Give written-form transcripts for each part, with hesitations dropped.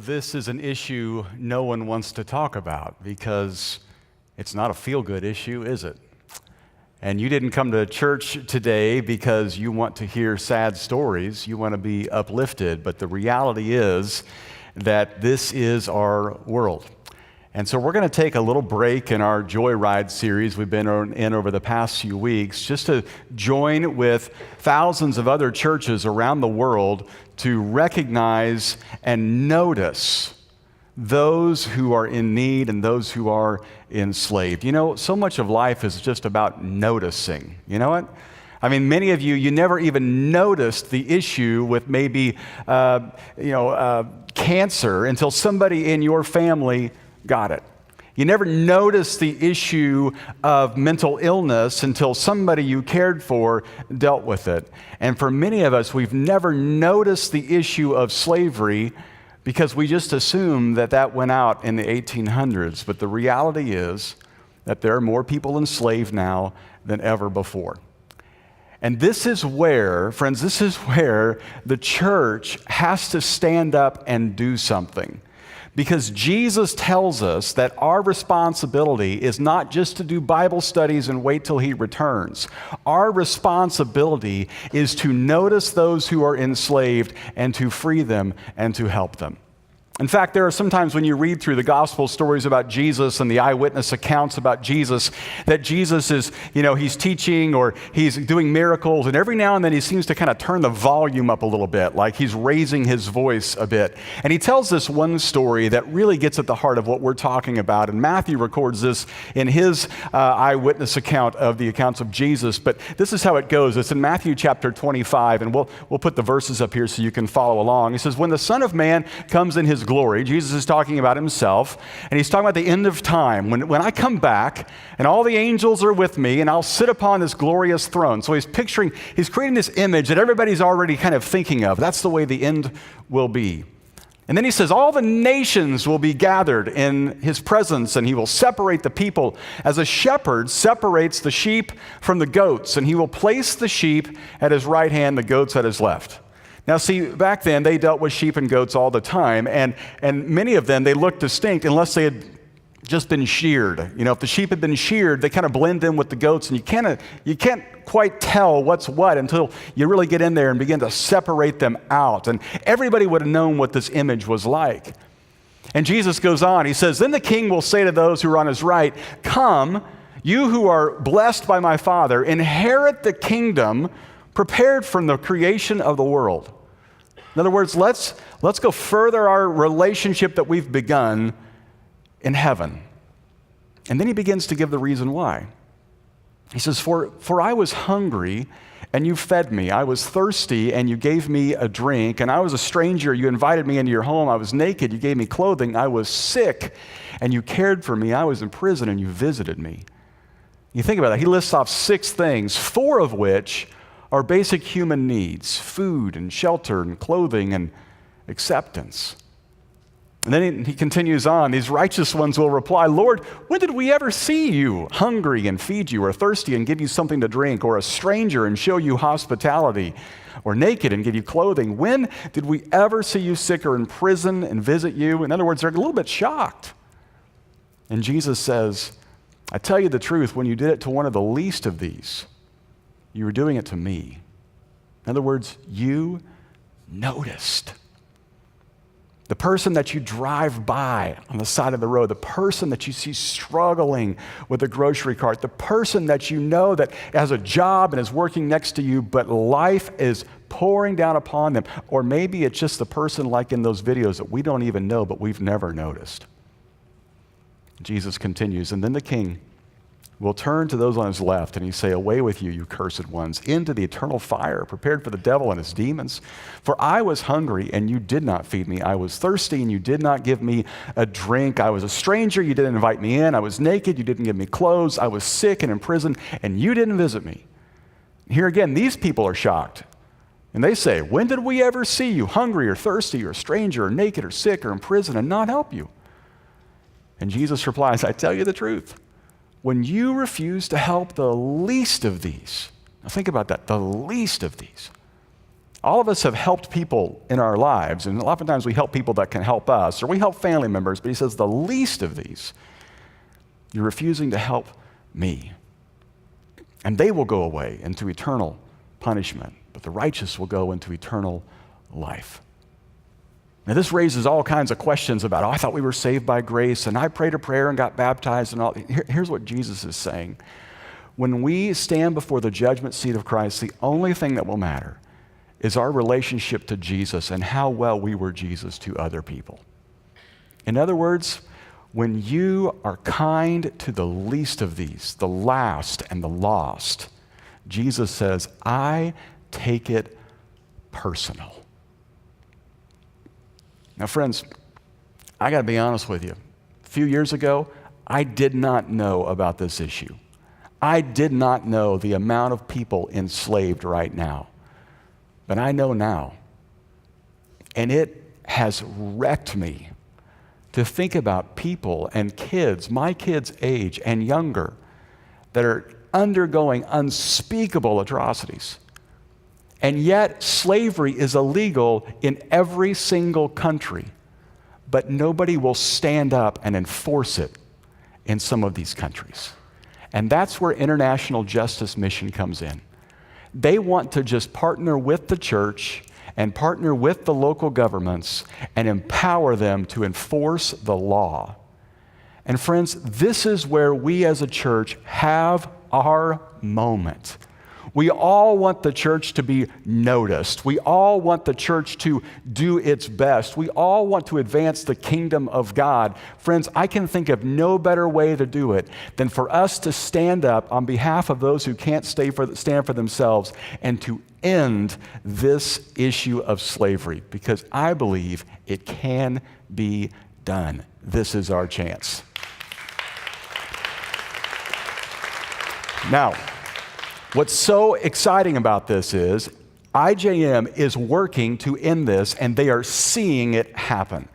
this is an issue no one wants to talk about because it's not a feel-good issue, is it? And you didn't come to church today because you want to hear sad stories. You want to be uplifted. But the reality is that this is our world. And so we're going to take a little break in our Joyride series we've been in over the past few weeks just to join with thousands of other churches around the world to recognize and notice those who are in need and those who are enslaved. You know, so much of life is just about noticing. You know what? I mean, many of you never even noticed the issue with maybe, cancer until somebody in your family got it. You never noticed the issue of mental illness until somebody you cared for dealt with it. And for many of us, we've never noticed the issue of slavery because we just assume that went out in the 1800s. But the reality is that there are more people enslaved now than ever before. And this is where, friends, the church has to stand up and do something. Because Jesus tells us that our responsibility is not just to do Bible studies and wait till He returns. Our responsibility is to notice those who are enslaved and to free them and to help them. In fact, there are some times when you read through the gospel stories about Jesus and the eyewitness accounts about Jesus, that Jesus is, he's teaching or he's doing miracles, and every now and then he seems to kind of turn the volume up a little bit, like he's raising his voice a bit. And he tells this one story that really gets at the heart of what we're talking about, and Matthew records this in his eyewitness account of the accounts of Jesus, but this is how it goes. It's in Matthew chapter 25, and we'll put the verses up here so you can follow along. He says, "When the Son of Man comes in His glory," Jesus is talking about Himself, and He's talking about the end of time, when I come back and all the angels are with me and I'll sit upon this glorious throne. So he's creating this image that everybody's already kind of thinking of. That's the way the end will be. And then He says all the nations will be gathered in His presence, and He will separate the people as a shepherd separates the sheep from the goats, and He will place the sheep at His right hand, the goats at His left. Now, see, back then, they dealt with sheep and goats all the time, and many of them, they looked distinct unless they had just been sheared. If the sheep had been sheared, they kind of blend in with the goats, and you can't quite tell what's what until you really get in there and begin to separate them out. And everybody would have known what this image was like. And Jesus goes on, He says, "Then the King will say to those who are on His right, 'Come, you who are blessed by my Father, inherit the kingdom prepared from the creation of the world.'" In other words, let's go further our relationship that we've begun in heaven. And then He begins to give the reason why. He says, For I was hungry, and you fed me. I was thirsty, and you gave me a drink. And I was a stranger, you invited me into your home. I was naked, you gave me clothing. I was sick, and you cared for me. I was in prison, and you visited me." You think about that. He lists off 6 things, 4 of which are basic human needs: food and shelter and clothing and acceptance. And then he continues on. These righteous ones will reply, "Lord, when did we ever see you hungry and feed you, or thirsty and give you something to drink, or a stranger and show you hospitality, or naked and give you clothing? When did we ever see you sick or in prison and visit you?" In other words, they're a little bit shocked. And Jesus says, "I tell you the truth, when you did it to one of the least of these, you were doing it to me." In other words, you noticed. The person that you drive by on the side of the road, the person that you see struggling with a grocery cart, the person that you know that has a job and is working next to you, but life is pouring down upon them. Or maybe it's just the person like in those videos that we don't even know, but we've never noticed. Jesus continues, "And then the King will turn to those on His left, and He say, 'Away with you, you cursed ones, into the eternal fire, prepared for the devil and his demons. For I was hungry, and you did not feed me. I was thirsty, and you did not give me a drink. I was a stranger, you didn't invite me in. I was naked, you didn't give me clothes. I was sick and in prison, and you didn't visit me.'" Here again, these people are shocked. And they say, "When did we ever see you hungry or thirsty or a stranger or naked or sick or in prison and not help you?" And Jesus replies, "I tell you the truth. When you refuse to help the least of these," now think about that, the least of these, All of us have helped people in our lives, and oftentimes we help people that can help us, or we help family members, but he says, the least of these, you're refusing to help me. And they will go away into eternal punishment, but the righteous will go into eternal life. Now, this raises all kinds of questions about, I thought we were saved by grace, and I prayed a prayer and got baptized and all. Here's what Jesus is saying. When we stand before the judgment seat of Christ, the only thing that will matter is our relationship to Jesus and how well we were Jesus to other people. In other words, when you are kind to the least of these, the last and the lost, Jesus says, I take it personal. Now, friends, I got to be honest with you. A few years ago, I did not know about this issue. I did not know the amount of people enslaved right now. But I know now. And it has wrecked me to think about people and kids, my kids' age and younger, that are undergoing unspeakable atrocities. And yet, slavery is illegal in every single country, but nobody will stand up and enforce it in some of these countries. And that's where International Justice Mission comes in. They want to just partner with the church and partner with the local governments and empower them to enforce the law. And friends, this is where we as a church have our moment. We all want the church to be noticed. We all want the church to do its best. We all want to advance the kingdom of God. Friends, I can think of no better way to do it than for us to stand up on behalf of those who can't stand for themselves and to end this issue of slavery, because I believe it can be done. This is our chance. Now, what's so exciting about this is IJM is working to end this, and they are seeing it happen.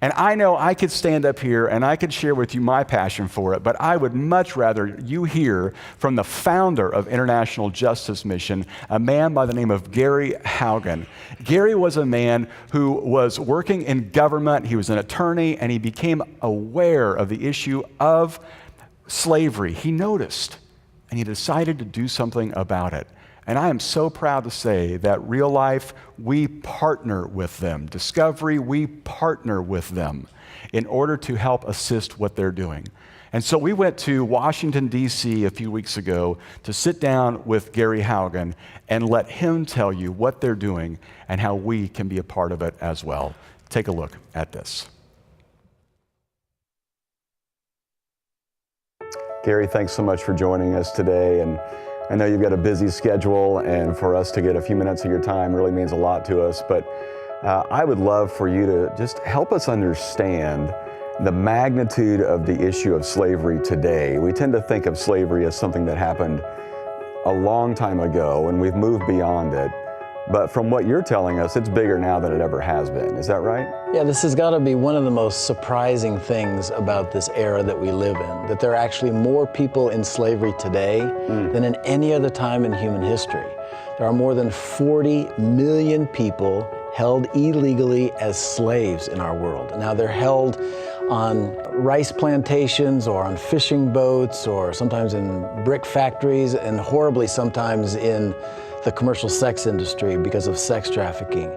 And I know I could stand up here and I could share with you my passion for it, but I would much rather you hear from the founder of International Justice Mission, a man by the name of Gary Haugen. Gary was a man who was working in government. He was an attorney, and he became aware of the issue of slavery. He noticed, and he decided to do something about it. And I am so proud to say that Real Life, we partner with them. Discovery, we partner with them in order to help assist what they're doing. And so we went to Washington, D.C. a few weeks ago to sit down with Gary Haugen and let him tell you what they're doing and how we can be a part of it as well. Take a look at this. Gary, thanks so much for joining us today. And I know you've got a busy schedule, and for us to get a few minutes of your time really means a lot to us. But I would love for you to just help us understand the magnitude of the issue of slavery today. We tend to think of slavery as something that happened a long time ago, and we've moved beyond it. But from what you're telling us, it's bigger now than it ever has been. Is that right? Yeah, this has got to be one of the most surprising things about this era that we live in, that there are actually more people in slavery today than in any other time in human history. There are more than 40 million people held illegally as slaves in our world. Now, they're held on rice plantations or on fishing boats or sometimes in brick factories, and horribly sometimes in the commercial sex industry because of sex trafficking.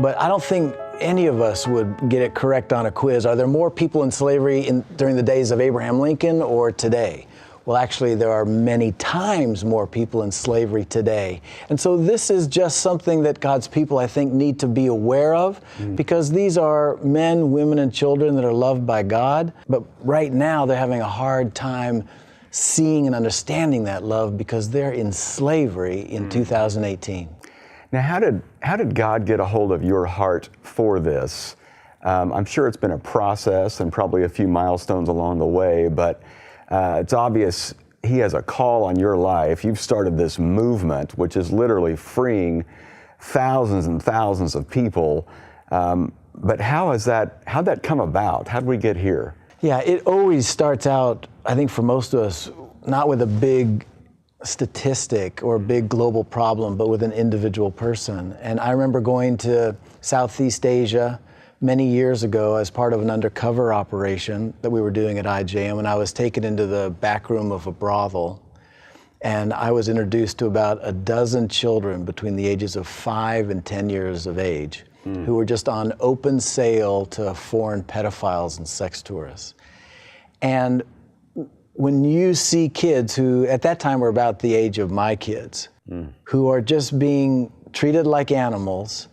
But I don't think any of us would get it correct on a quiz. Are there more people in slavery during the days of Abraham Lincoln or today? Well, actually, there are many times more people in slavery today. And so this is just something that God's people, I think, need to be aware of, because these are men, women, and children that are loved by God. But right now, they're having a hard time seeing and understanding that love because they're in slavery in 2018. Now, how did God get a hold of your heart for this? I'm sure it's been a process and probably a few milestones along the way, but it's obvious He has a call on your life. You've started this movement, which is literally freeing thousands and thousands of people. But how'd that come about? How'd we get here? Yeah, it always starts out, I think for most of us, not with a big statistic or a big global problem, but with an individual person. And I remember going to Southeast Asia many years ago as part of an undercover operation that we were doing at IJM, and I was taken into the back room of a brothel. And I was introduced to about a dozen children between the ages of 5 and 10 years of age who were just on open sale to foreign pedophiles and sex tourists. And when you see kids who at that time were about the age of my kids, who are just being treated like animals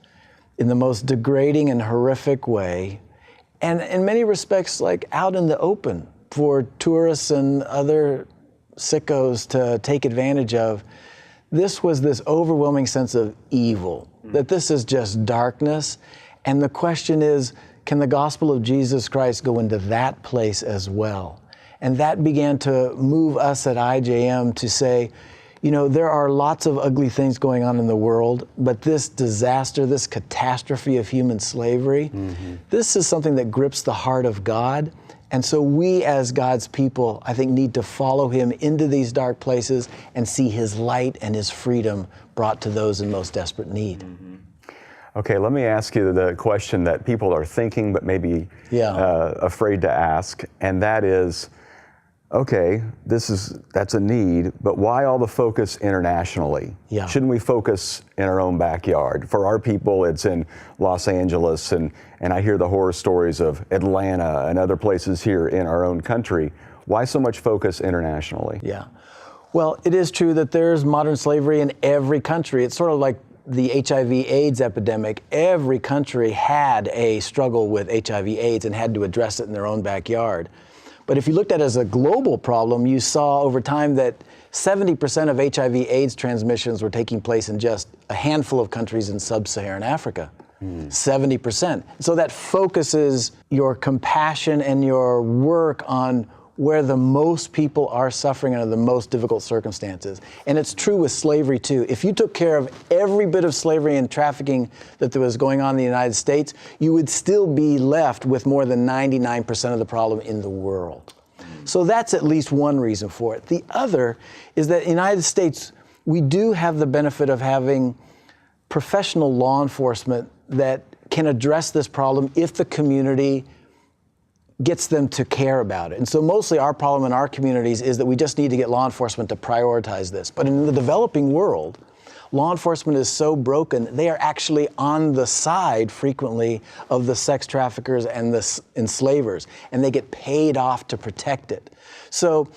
in the most degrading and horrific way, and in many respects like out in the open for tourists and other sickos to take advantage of, this was this overwhelming sense of evil, that this is just darkness. And the question is, can the gospel of Jesus Christ go into that place as well? And that began to move us at IJM to say, you know, there are lots of ugly things going on in the world, but this disaster, this catastrophe of human slavery, this is something that grips the heart of God. And so we as God's people, I think, need to follow him into these dark places and see his light and his freedom brought to those in most desperate need. Okay, let me ask you the question that people are thinking but maybe afraid to ask, and that is, okay, that's a need, but why all the focus internationally? Yeah. Shouldn't we focus in our own backyard? For our people, it's in Los Angeles, and I hear the horror stories of Atlanta and other places here in our own country. Why so much focus internationally? Yeah. Well, it is true that there's modern slavery in every country. It's sort of like the HIV/AIDS epidemic. Every country had a struggle with HIV/AIDS and had to address it in their own backyard. But if you looked at it as a global problem, you saw over time that 70% of HIV/AIDS transmissions were taking place in just a handful of countries in sub-Saharan Africa. 70%. So that focuses your compassion and your work on where the most people are suffering under the most difficult circumstances. And it's true with slavery too. If you took care of every bit of slavery and trafficking that there was going on in the United States, you would still be left with more than 99% of the problem in the world. So that's at least one reason for it. The other is that in the United States, we do have the benefit of having professional law enforcement that can address this problem if the community gets them to care about it. And so mostly our problem in our communities is that we just need to get law enforcement to prioritize this. But in the developing world, law enforcement is so broken, they are actually on the side frequently of the sex traffickers and the enslavers, and they get paid off to protect it. So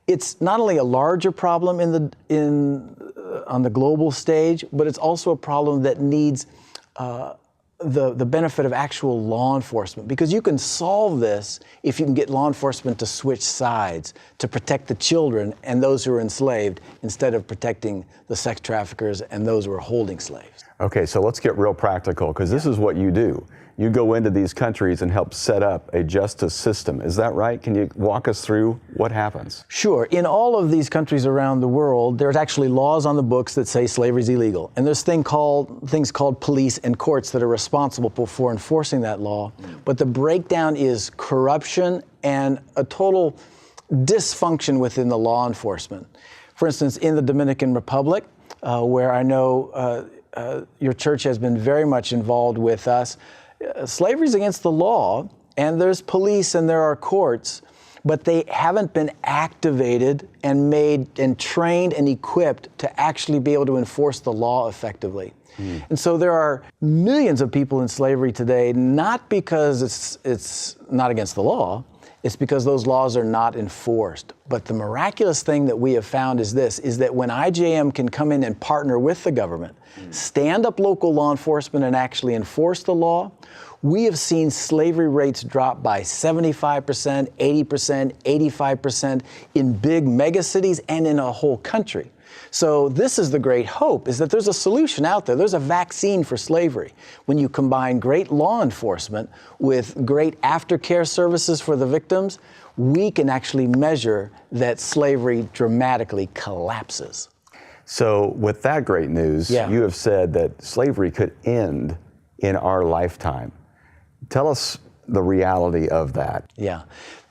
it's not only a larger problem on the global stage, but it's also a problem that needs the benefit of actual law enforcement, because you can solve this if you can get law enforcement to switch sides to protect the children and those who are enslaved instead of protecting the sex traffickers and those who are holding slaves. Okay, so let's get real practical, because this is what you do. You go into these countries and help set up a justice system. Is that right? Can you walk us through what happens? Sure. In all of these countries around the world, there's actually laws on the books that say slavery is illegal. And there's things called police and courts that are responsible for enforcing that law. But the breakdown is corruption and a total dysfunction within the law enforcement. For instance, in the Dominican Republic, where I know your church has been very much involved with us, slavery is against the law, and there's police and there are courts, but they haven't been activated and made and trained and equipped to actually be able to enforce the law effectively. And so there are millions of people in slavery today, not because it's not against the law, it's because those laws are not enforced. But the miraculous thing that we have found is this, is that when IJM can come in and partner with the government, stand up local law enforcement and actually enforce the law, we have seen slavery rates drop by 75%, 80%, 85% in big megacities and in a whole country. So this is the great hope, is that there's a solution out there. There's a vaccine for slavery. When you combine great law enforcement with great aftercare services for the victims, we can actually measure that slavery dramatically collapses. So with that great news, you have said that slavery could end in our lifetime. Tell us the reality of that. Yeah.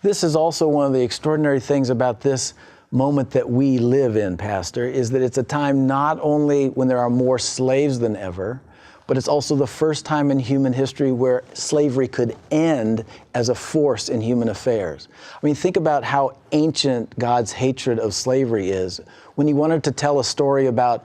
This is also one of the extraordinary things about this moment that we live in, Pastor, is that it's a time not only when there are more slaves than ever, but it's also the first time in human history where slavery could end as a force in human affairs. I mean, think about how ancient God's hatred of slavery is. When he wanted to tell a story about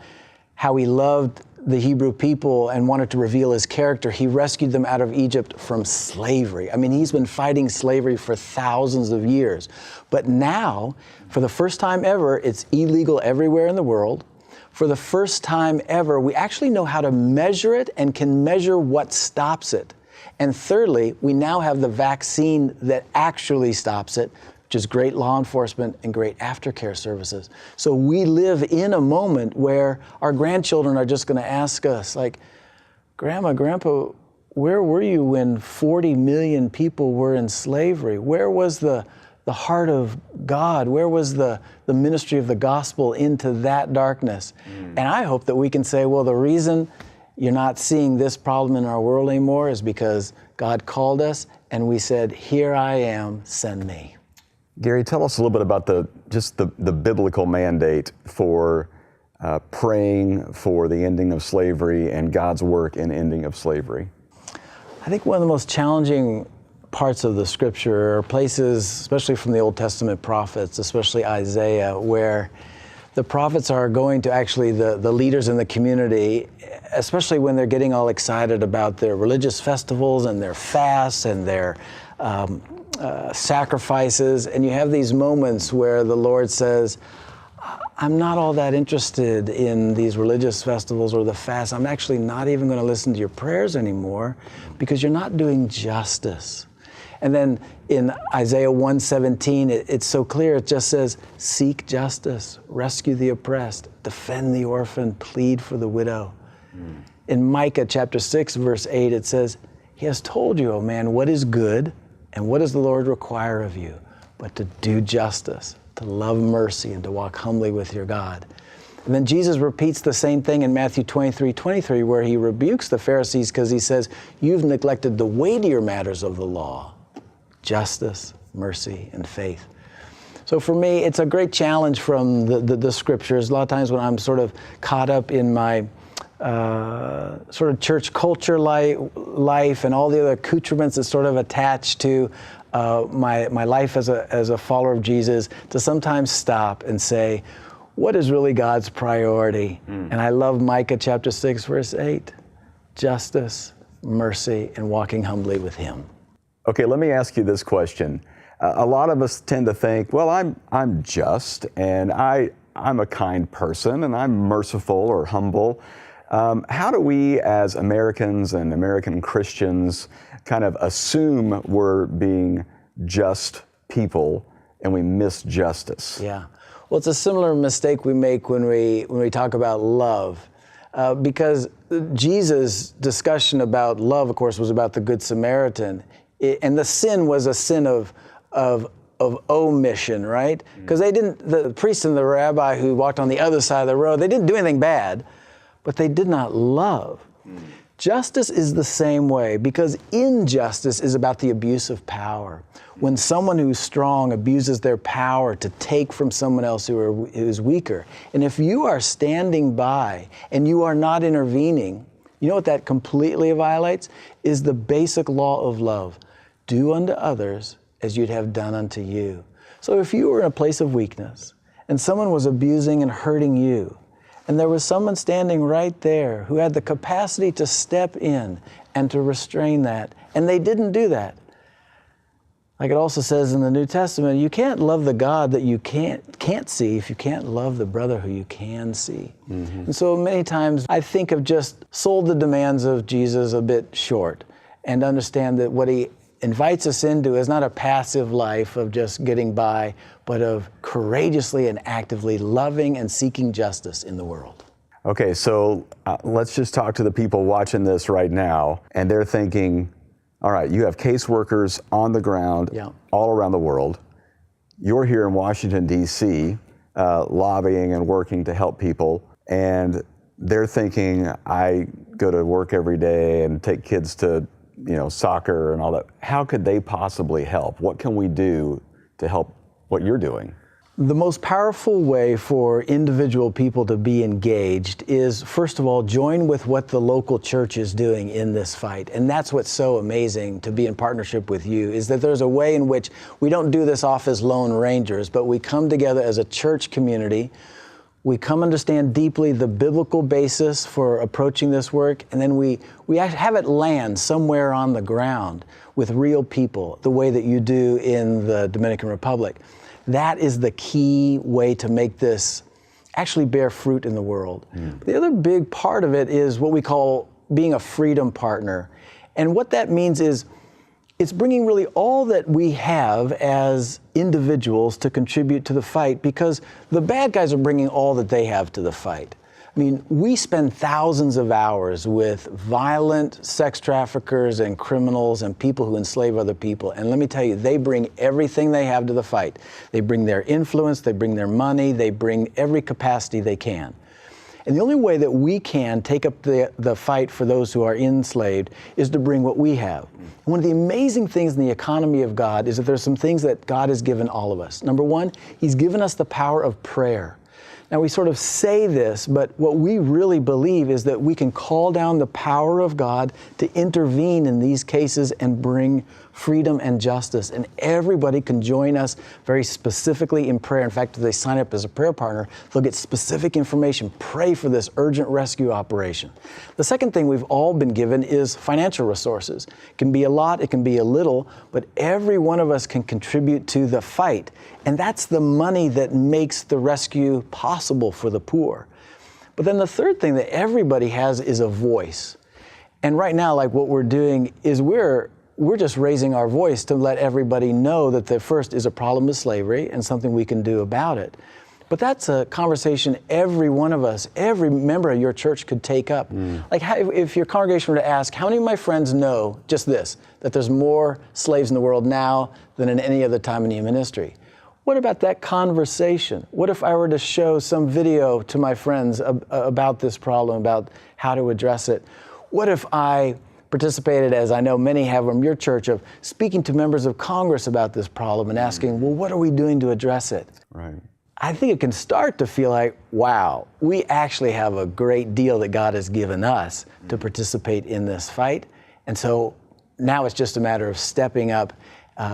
how he loved the Hebrew people and wanted to reveal his character, he rescued them out of Egypt from slavery. I mean, he's been fighting slavery for thousands of years. But now, for the first time ever, it's illegal everywhere in the world. For the first time ever, we actually know how to measure it and can measure what stops it. And thirdly, we now have the vaccine that actually stops it, which is great law enforcement and great aftercare services. So we live in a moment where our grandchildren are just going to ask us, like, Grandma, Grandpa, where were you when 40 million people were in slavery? Where was the heart of God? Where was the ministry of the gospel into that darkness? And I hope that we can say, well, the reason you're not seeing this problem in our world anymore is because God called us and we said, here I am, send me. Gary, tell us a little bit about the biblical mandate for praying for the ending of slavery and God's work in ending of slavery. I think one of the most challenging parts of the scripture are places, especially from the Old Testament prophets, especially Isaiah, where the prophets are going to actually the leaders in the community, especially when they're getting all excited about their religious festivals and their fasts and their sacrifices. And you have these moments where the Lord says, I'm not all that interested in these religious festivals or the fast. I'm actually not even going to listen to your prayers anymore because you're not doing justice. And then in Isaiah 1:17, it's so clear. It just says, seek justice, rescue the oppressed, defend the orphan, plead for the widow. In Micah chapter 6, verse 8, it says, he has told you, O man, what is good and what does the Lord require of you, but to do justice, to love mercy, and to walk humbly with your God. And then Jesus repeats the same thing in Matthew 23:23, where he rebukes the Pharisees because he says, you've neglected the weightier matters of the law, justice, mercy, and faith. So for me, it's a great challenge from the scriptures. A lot of times when I'm sort of caught up in my sort of church culture life and all the other accoutrements that sort of attached to my life as a follower of Jesus, to sometimes stop and say, what is really God's priority? And I love Micah chapter 6, verse 8, justice, mercy, and walking humbly with him. Okay, let me ask you this question. A lot of us tend to think, well, I'm just, and I'm a kind person, and I'm merciful or humble. How do we as Americans and American Christians kind of assume we're being just people and we miss justice? Yeah. Well, it's a similar mistake we make when we talk about love. Because Jesus' discussion about love, of course, was about the Good Samaritan. And the sin was a sin of omission, right? Because the priest and the rabbi who walked on the other side of the road, they didn't do anything bad, but they did not love. Justice is the same way, because injustice is about the abuse of power. When someone who's strong abuses their power to take from someone else who is weaker. And if you are standing by and you are not intervening, you know what that completely violates? Is the basic law of love. Do unto others as you'd have done unto you. So if you were in a place of weakness and someone was abusing and hurting you, and there was someone standing right there who had the capacity to step in and to restrain that, and they didn't do that. Like it also says in the New Testament, you can't love the God that you can't see if you can't love the brother who you can see. And so many times I think of just sold the demands of Jesus a bit short, and understand that what he invites us into is not a passive life of just getting by, but of courageously and actively loving and seeking justice in the world. Okay, so let's just talk to the people watching this right now, and they're thinking, all right, you have caseworkers on the ground all around the world. You're here in Washington, D.C., lobbying and working to help people, and they're thinking, I go to work every day and take kids to soccer and all that. How could they possibly help? What can we do to help what you're doing? The most powerful way for individual people to be engaged is, first of all, join with what the local church is doing in this fight. And that's what's so amazing to be in partnership with you, is that there's a way in which we don't do this off as lone rangers, but we come together as a church community. We come understand deeply the biblical basis for approaching this work, and then we have it land somewhere on the ground with real people, the way that you do in the Dominican Republic. That is the key way to make this actually bear fruit in the world. The other big part of it is what we call being a freedom partner. And what that means is it's bringing really all that we have as individuals to contribute to the fight, because the bad guys are bringing all that they have to the fight. I mean, we spend thousands of hours with violent sex traffickers and criminals and people who enslave other people. And let me tell you, they bring everything they have to the fight. They bring their influence, they bring their money, they bring every capacity they can. And the only way that we can take up the fight for those who are enslaved is to bring what we have. And one of the amazing things in the economy of God is that there's some things that God has given all of us. Number one, He's given us the power of prayer. Now, we sort of say this, but what we really believe is that we can call down the power of God to intervene in these cases and bring freedom and justice. And everybody can join us very specifically in prayer. In fact, if they sign up as a prayer partner, they'll get specific information. Pray for this urgent rescue operation. The second thing we've all been given is financial resources. It can be a lot, it can be a little, but every one of us can contribute to the fight. And that's the money that makes the rescue possible for the poor. But then the third thing that everybody has is a voice. And right now, like what we're doing is we're just raising our voice to let everybody know that the first is a problem with slavery and something we can do about it. But that's a conversation every one of us, every member of your church could take up. Like if your congregation were to ask, how many of my friends know just this, that there's more slaves in the world now than in any other time in human history? What about that conversation? What if I were to show some video to my friends about this problem, about how to address it? What if I participated, as I know many have from your church, of speaking to members of Congress about this problem and asking, well, what are we doing to address it? Right. I think it can start to feel like, wow, we actually have a great deal that God has given us to participate in this fight. And so now it's just a matter of stepping up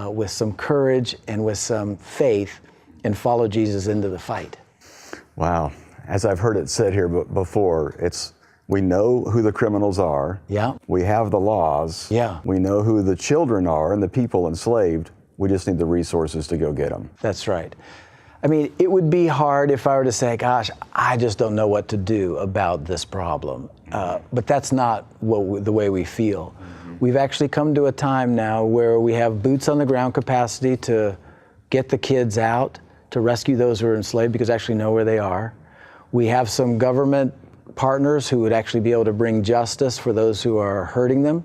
with some courage and with some faith and follow Jesus into the fight. Wow. As I've heard it said here before, we know who the criminals are. Yeah. We have the laws. Yeah. We know who the children are and the people enslaved. We just need the resources to go get them. That's right. I mean, it would be hard if I were to say, gosh, I just don't know what to do about this problem. But that's not the way we feel. We've actually come to a time now where we have boots on the ground capacity to get the kids out, to rescue those who are enslaved, because we actually know where they are. We have some government partners who would actually be able to bring justice for those who are hurting them.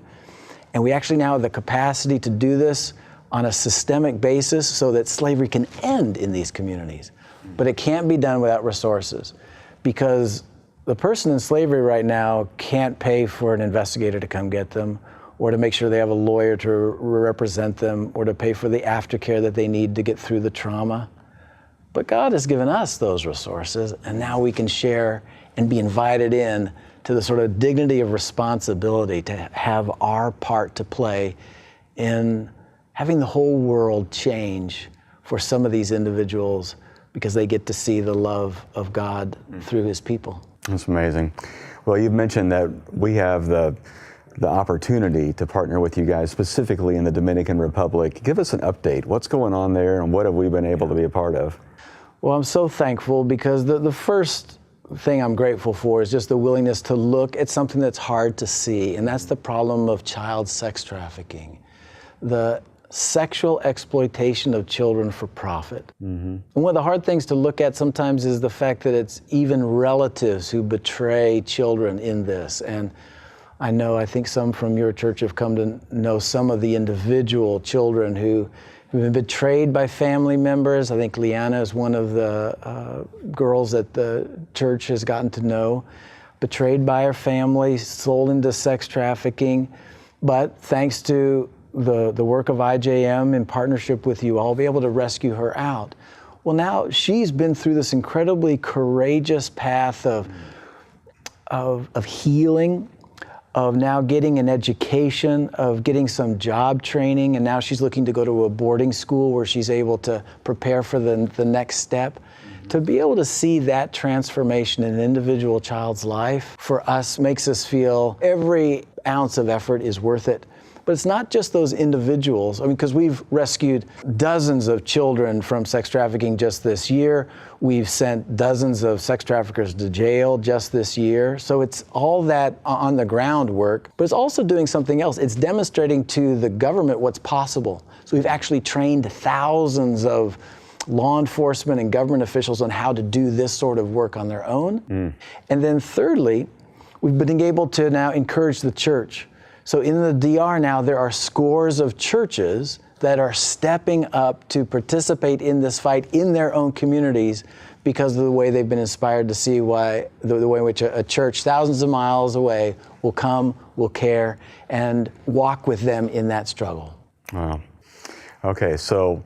And we actually now have the capacity to do this on a systemic basis so that slavery can end in these communities. But it can't be done without resources, because the person in slavery right now can't pay for an investigator to come get them, or to make sure they have a lawyer to represent them, or to pay for the aftercare that they need to get through the trauma. But God has given us those resources, and now we can share and be invited in to the sort of dignity of responsibility to have our part to play in having the whole world change for some of these individuals, because they get to see the love of God through His people. That's amazing. Well, you've mentioned that we have the opportunity to partner with you guys specifically in the Dominican Republic. Give us an update. What's going on there, and what have we been able to be a part of? Well, I'm so thankful, because the first thing I'm grateful for is just the willingness to look at something that's hard to see, and that's the problem of child sex trafficking, the sexual exploitation of children for profit. And one of the hard things to look at sometimes is the fact that it's even relatives who betray children in this. And I think some from your church have come to know some of the individual children who have been betrayed by family members. I think Liana is one of the girls that the church has gotten to know, betrayed by her family, sold into sex trafficking. But thanks to the work of IJM in partnership with you, I'll be able to rescue her out. Well, now she's been through this incredibly courageous path of healing, of now getting an education, of getting some job training, and now she's looking to go to a boarding school where she's able to prepare for the next step. To be able to see that transformation in an individual child's life, for us, makes us feel every ounce of effort is worth it. But it's not just those individuals. I mean, because we've rescued dozens of children from sex trafficking just this year. We've sent dozens of sex traffickers to jail just this year. So it's all that on the ground work, but it's also doing something else. It's demonstrating to the government what's possible. So we've actually trained thousands of law enforcement and government officials on how to do this sort of work on their own. And then thirdly, we've been able to now encourage the church. So in the DR now, there are scores of churches that are stepping up to participate in this fight in their own communities because of the way they've been inspired to see why the way in which a church thousands of miles away will come, will care, and walk with them in that struggle. Wow. Okay, so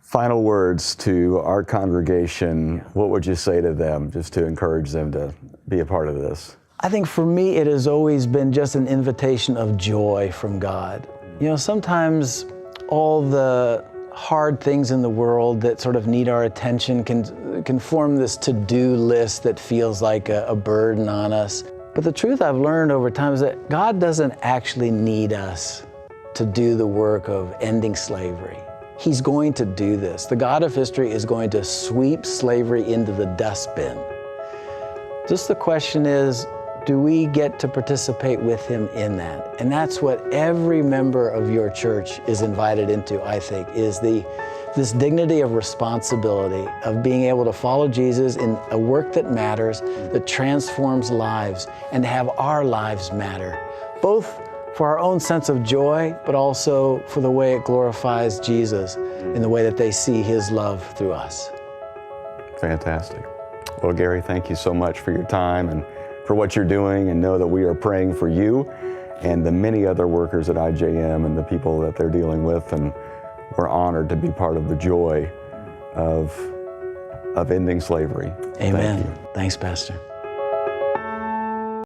final words to our congregation. What would you say to them just to encourage them to be a part of this? I think for me, it has always been just an invitation of joy from God. You know, sometimes all the hard things in the world that sort of need our attention can form this to-do list that feels like a burden on us. But the truth I've learned over time is that God doesn't actually need us to do the work of ending slavery. He's going to do this. The God of history is going to sweep slavery into the dustbin. Just the question is, do we get to participate with him in that? And that's what every member of your church is invited into, I think, is this dignity of responsibility of being able to follow Jesus in a work that matters, that transforms lives, and to have our lives matter, both for our own sense of joy, but also for the way it glorifies Jesus in the way that they see his love through us. Fantastic. Well, Gary, thank you so much for your time and for what you're doing, and know that we are praying for you and the many other workers at IJM and the people that they're dealing with, and we're honored to be part of the joy of ending slavery. Amen. Thanks, Pastor.